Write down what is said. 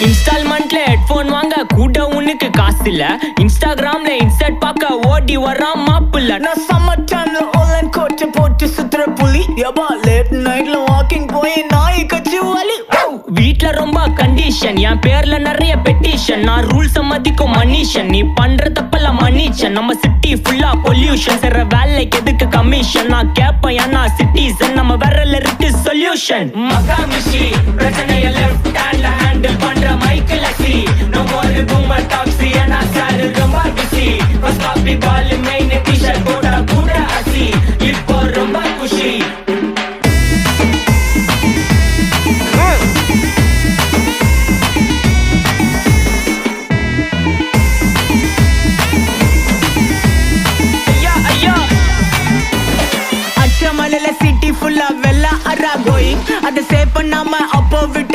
இன்ஸ்டால்மெண்ட்ல headphone வாங்க கூட உனக்கு காசு இல்ல. இன்ஸ்டாகிராம்ல இன்ஸ்டன்ட் பார்க்க ஓடி வரான் மாப்பிள்ள. நான் சம்மர் டைம்ல ஆன்லைன் கோட்டை போட்டு சுத்துற புலி. யப்பா லேட் நைட்ல வாக்கிங் போய் நாய் கச்சி வலி. வீட்ல ரொம்ப கண்டிஷன், என் பேர்ல நிறைய பெட்டிஷன். நான் ரூல்ஸ் மதிக்கும் மனுஷன், நீ பண்ற தப்பெல்லாம் மன்னிச்சன். நம்ம சிட்டி ஃபுல்லா பொல்யூஷன், செய்ற வேலைக்கு எதுக்கு கமிஷன்? நான் கேப்பேன் ஏன்னா சிட்டிசன், நம்ம விரல்ல இருக்கு சொல்யூஷன். மகாமிஷி பிரச்சனைய லெஃப்ட் ஹேண்ட்ல ஹேண்டில் பண்ற மைக்கேல் சி. நம்ம ஒரு பூமர் டாக்ஸி ஏன்னா சார் ரொம்ப பிஸி. ஃபர்ஸ்ட் காப்பி பால் மெயின் டி-ஷர்ட் போட கூட அசி. இப்போ ரொம்ப குஷி. மலையில சிட்டி ஃபுல்லா வெள்ள அரா கோயிங். அதை சேவ் பண்ணாம அப்போ விட்டு